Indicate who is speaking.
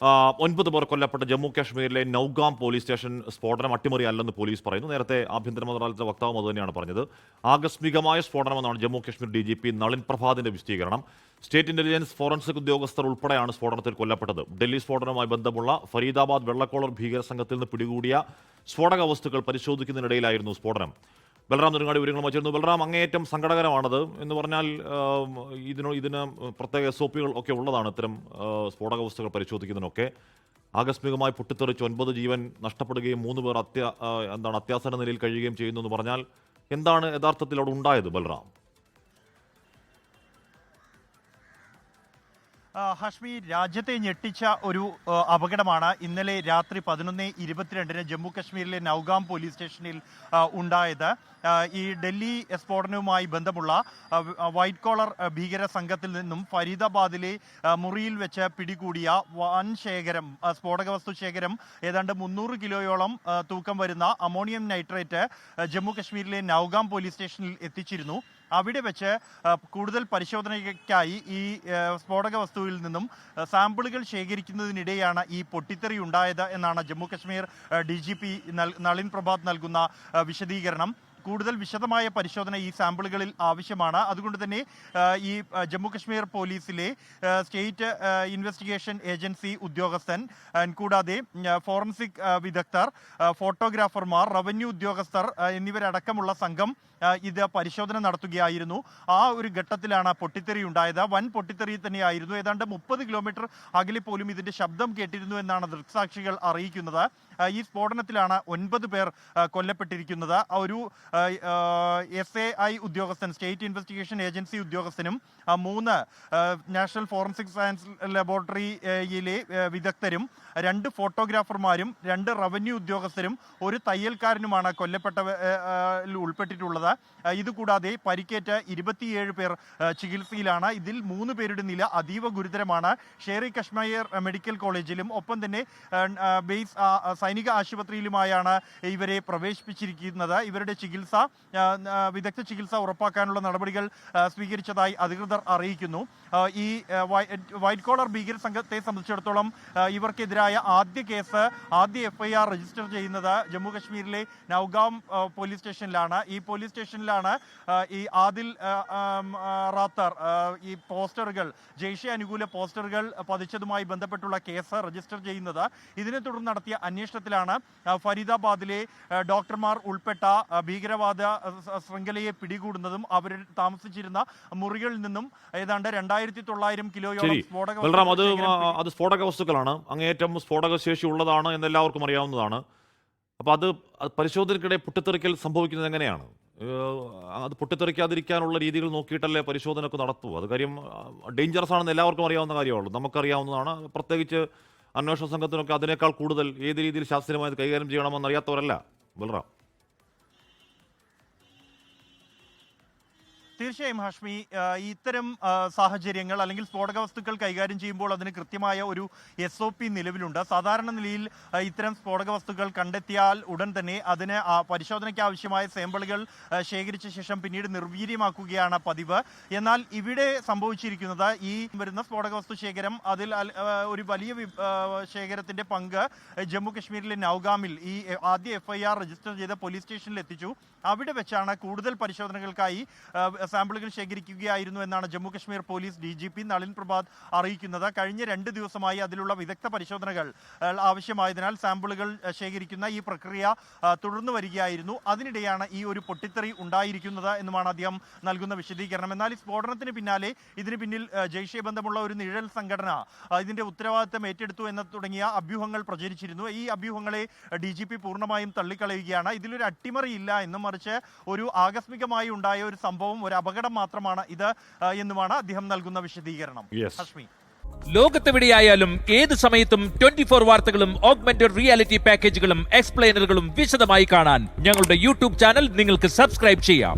Speaker 1: 9 പേർ കൊല്ലപ്പെട്ട ജമ്മു കാശ്മീരിലെ നൌഗാം പോലീസ് സ്റ്റേഷൻ സ്ഫോടനം അട്ടിമറിയല്ലെന്ന് പോലീസ് പറയുന്നു. നേരത്തെ ആഭ്യന്തര മന്ത്രാലയത്തിലെ വക്താവും അതുതന്നെയാണ് പറഞ്ഞത്. ആകസ്മികമായ സ്ഫോടനമെന്നാണ് ജമ്മു കാശ്മീർ DGP നളിൻ പ്രഭാതിന്റെ വിശദീകരണം. സ്റ്റേറ്റ് ഇന്റലിജൻസ് ഫോറൻസിക് ഉദ്യോഗസ്ഥർ ഉൾപ്പെടെയാണ് സ്ഫോടനത്തിൽ കൊല്ലപ്പെട്ടത്. ഡൽഹി സ്ഫോടനവുമായി ബന്ധമുള്ള ഫരീദാബാദ് വെള്ളക്കോളർ ഭീകര സംഘത്തിൽ നിന്ന് പിടികൂടിയ സ്ഫോടക വസ്തുക്കൾ പരിശോധിക്കുന്നതിനിടയിലായിരുന്നു സ്ഫോടനം. ബൽറാം നെടുങ്ങാടി വിവരങ്ങൾ വച്ചിരുന്നു. ബൽറാം, അങ്ങേയറ്റം സങ്കടകരമാണത് എന്ന് പറഞ്ഞാൽ ഇതിന് പ്രത്യേക SOPകൾ ഒക്കെ ഉള്ളതാണ് ഇത്തരം സ്ഫോടക വസ്തുക്കൾ പരിശോധിക്കുന്നതിനൊക്കെ. ആകസ്മികമായി പൊട്ടിത്തെറിച്ച് 9 ജീവൻ നഷ്ടപ്പെടുകയും 3 പേർ അത്യാസന്ന നിലയിൽ കഴിയുകയും ചെയ്യുന്നു എന്ന് പറഞ്ഞാൽ എന്താണ് യഥാർത്ഥത്തിൽ അവിടെ ഉണ്ടായത് ബൽറാം?
Speaker 2: ഹഷ്മി, രാജ്യത്തെ ഞെട്ടിച്ച ഒരു അപകടമാണ് ഇന്നലെ രാത്രി 11:22 ജമ്മു കശ്മീരിലെ നൌഗാം പോലീസ് സ്റ്റേഷനിൽ ഉണ്ടായത്. ഈ ഡൽഹി സ്ഫോടനവുമായി ബന്ധമുള്ള വൈറ്റ് കോളർ ഭീകര സംഘത്തിൽ നിന്നും ഫരീദാബാദിലെ മുറിയിൽ വെച്ച് പിടികൂടിയ വൻ ശേഖരം, സ്ഫോടക വസ്തു ശേഖരം, ഏതാണ്ട് 300 കിലോയോളം തൂക്കം വരുന്ന അമോണിയം നൈട്രേറ്റ് ജമ്മു കശ്മീരിലെ നൌഗാം പോലീസ് സ്റ്റേഷനിൽ എത്തിച്ചിരുന്നു. അവിടെ വെച്ച് കൂടുതൽ പരിശോധനയ്ക്കായി ഈ സ്ഫോടക വസ്തുവിൽ നിന്നും സാമ്പിളുകൾ ശേഖരിക്കുന്നതിനിടെയാണ് ഈ പൊട്ടിത്തെറി ഉണ്ടായത് എന്നാണ് ജമ്മു കശ്മീർ DGP നളിൻ പ്രഭാത് നൽകുന്ന വിശദീകരണം. കൂടുതൽ വിശദമായ പരിശോധന ഈ സാമ്പിളുകളിൽ ആവശ്യമാണ്. അതുകൊണ്ട് തന്നെ ഈ ജമ്മു കശ്മീർ പോലീസിലെ സ്റ്റേറ്റ് ഇൻവെസ്റ്റിഗേഷൻ ഏജൻസി ഉദ്യോഗസ്ഥൻ, കൂടാതെ ഫോറൻസിക് വിദഗ്ധർ, ഫോട്ടോഗ്രാഫർമാർ, റവന്യൂ ഉദ്യോഗസ്ഥർ എന്നിവരടക്കമുള്ള സംഘം ഇത് പരിശോധന നടത്തുകയായിരുന്നു. ആ ഒരു ഘട്ടത്തിലാണ് പൊട്ടിത്തെറി ഉണ്ടായത്. വൻ പൊട്ടിത്തെറി തന്നെയായിരുന്നു. ഏതാണ്ട് 30 കിലോമീറ്റർ അകലെ പോലും ഇതിന്റെ ശബ്ദം കേട്ടിരുന്നു എന്നാണ് ദൃക്സാക്ഷികൾ അറിയിക്കുന്നത്. ഈ സ്ഫോടനത്തിലാണ് 9 പേർ കൊല്ലപ്പെട്ടിരിക്കുന്നത്. ഒരു SAI ഉദ്യോഗസ്ഥൻ, സ്റ്റേറ്റ് ഇൻവെസ്റ്റിഗേഷൻ ഏജൻസി ഉദ്യോഗസ്ഥനും 3 നാഷണൽ ഫോറൻസിക് സയൻസ് ലബോറട്ടറിയിലെ വിദഗ്ധരും, 2 ഫോട്ടോഗ്രാഫർമാരും, 2 റവന്യൂ ഉദ്യോഗസ്ഥരും, ഒരു തയ്യൽക്കാരനുമാണ് ഉൾപ്പെട്ടിട്ടുള്ളത്. ഇതുകൂടാതെ പരിക്കേറ്റ 27 പേർ ചികിത്സയിലാണ്. ഇതിൽ 3 പേരുടെ നില അതീവ ഗുരുതരമാണ്. ഷേറി കശ്മീർ മെഡിക്കൽ കോളേജിലും ഒപ്പം തന്നെ ബേസ് സൈനിക ആശുപത്രിയിലുമായാണ് ഇവരെ പ്രവേശിപ്പിച്ചിരിക്കുന്നത്. ഇവരുടെ വിദഗ്ധ ചികിത്സ ഉറപ്പാക്കാനുള്ള നടപടികൾ സ്വീകരിച്ചതായി അധികൃതർ അറിയിക്കുന്നു. ഈ വൈറ്റ് കോളർ ഭീകര സംഘത്തെ സംബന്ധിച്ചിടത്തോളം ഇവർക്കെതിരായ ആദ്യ FIR രജിസ്റ്റർ ചെയ്യുന്നത് ജമ്മു കശ്മീരിലെ നൌഗാം പോലീസ് സ്റ്റേഷനിലാണ്. ഈ പോലീസ് സ്റ്റേഷനിലാണ് ഈ ആദിൽ റാത്തർ ഈ പോസ്റ്ററുകൾ, ജെയ്ഷെ അനുകൂല പോസ്റ്ററുകൾ പതിച്ചതുമായി ബന്ധപ്പെട്ടുള്ള കേസ് രജിസ്റ്റർ ചെയ്യുന്നത്. ഇതിനെ തുടർന്ന് നടത്തിയ അന്വേഷണത്തിലാണ് ഫരീദാബാദിലെ ഡോക്ടർമാർ ഉൾപ്പെട്ട ഭീകരവാദ ശൃംഖലയെ പിടികൂടുന്നതും അവർ താമസിച്ചിരുന്ന മുറികളിൽ നിന്നും ഏതാണ്ട് 2900 കിലോയോളം
Speaker 1: സ്ഫോടക വസ്തുക്കളാണ്. അങ്ങേയറ്റം സ്ഫോടക ശേഷി ഉള്ളതാണ് എന്ന് എല്ലാവർക്കും അറിയാവുന്നതാണ്. അപ്പോൾ അത് പരിശോധനയ്ക്കിടെ പൊട്ടിത്തെറിക്കൽ സംഭവിക്കുന്നത് എങ്ങനെയാണ്? അത് പൊട്ടിത്തെറിക്കാതിരിക്കാനുള്ള രീതികൾ നോക്കിയിട്ടല്ലേ പരിശോധനയൊക്കെ നടത്തൂ? അത് കാര്യം ഡേഞ്ചറസ് ആണെന്ന് എല്ലാവർക്കും അറിയാവുന്ന കാര്യമുള്ളൂ, നമുക്കറിയാവുന്നതാണ്. പ്രത്യേകിച്ച് അന്വേഷണ സംഘത്തിനൊക്കെ അതിനേക്കാൾ കൂടുതൽ ഏത് രീതിയിൽ ശാസ്ത്രീയമായി കൈകാര്യം ചെയ്യണമെന്ന് അറിയാത്തവരല്ല ബൽറാം.
Speaker 2: തീർച്ചയായും ഹാഷ്മി, ഇത്തരം സാഹചര്യങ്ങൾ അല്ലെങ്കിൽ സ്ഫോടക വസ്തുക്കൾ കൈകാര്യം ചെയ്യുമ്പോൾ അതിന് കൃത്യമായ ഒരു SOP നിലവിലുണ്ട്. സാധാരണ നിലയിൽ ഇത്തരം സ്ഫോടക വസ്തുക്കൾ കണ്ടെത്തിയാൽ ഉടൻ തന്നെ അതിന് പരിശോധനയ്ക്ക് ആവശ്യമായ സാമ്പിളുകൾ ശേഖരിച്ച ശേഷം പിന്നീട് നിർവീര്യമാക്കുകയാണ് പതിവ്. എന്നാൽ ഇവിടെ സംഭവിച്ചിരിക്കുന്നത് ഈ വരുന്ന സ്ഫോടക വസ്തു ശേഖരം, അതിൽ ഒരു വലിയ ശേഖരത്തിന്റെ പങ്ക് ജമ്മു കശ്മീരിലെ നൌഗാമിൽ ഈ ആദ്യ FIR രജിസ്റ്റർ ചെയ്ത പോലീസ് സ്റ്റേഷനിൽ എത്തിച്ചു. അവിടെ വെച്ചാണ് കൂടുതൽ പരിശോധനകൾക്കായി സാമ്പിളുകൾ ശേഖരിക്കുകയായിരുന്നു എന്നാണ് ജമ്മു കശ്മീർ പോലീസ് DGP നളിൻ പ്രഭാത് അറിയിക്കുന്നത്. കഴിഞ്ഞ 2 ദിവസമായി അതിലുള്ള വിദഗ്ധ പരിശോധനകൾ ആവശ്യമായതിനാൽ സാമ്പിളുകൾ ശേഖരിക്കുന്ന ഈ പ്രക്രിയ തുടർന്നു വരികയായിരുന്നു. അതിനിടെയാണ് ഈ ഒരു പൊട്ടിത്തെറി ഉണ്ടായിരിക്കുന്നത് എന്നുമാണ് അദ്ദേഹം നൽകുന്ന വിശദീകരണം. എന്നാൽ ഈ സ്ഫോടനത്തിന് പിന്നാലെ ഇതിന് പിന്നിൽ ജെയ്ഷെ ബന്ധമുള്ള ഒരു നിഴൽ സംഘടന ഇതിന്റെ ഉത്തരവാദിത്തം ഏറ്റെടുത്തു എന്ന് തുടങ്ങിയ അഭ്യൂഹങ്ങൾ പ്രചരിച്ചിരുന്നു. ഈ അഭ്യൂഹങ്ങളെ DGP പൂർണ്ണമായും തള്ളിക്കളയുകയാണ്. ഇതിലൊരു അട്ടിമറിയില്ല എന്നും മറിച്ച് ഒരു ആകസ്മികമായി ഉണ്ടായ ഒരു സംഭവം, ഒരു അപകടം മാത്രമാണ് ഇത് എന്നുമാണ് അദ്ദേഹം നൽകുന്ന വിശദീകരണം.
Speaker 3: ലോകത്തെവിടെയായാലും ഏത് സമയത്തും 24 വാർത്തകളും ഓഗ്മെന്റഡ് റിയാലിറ്റി പാക്കേജുകളും എക്സ്പ്ലെയിനറുകളും വിശദമായി കാണാൻ ഞങ്ങളുടെ YouTube ചാനൽ നിങ്ങൾക്ക് സബ്സ്ക്രൈബ് ചെയ്യാം.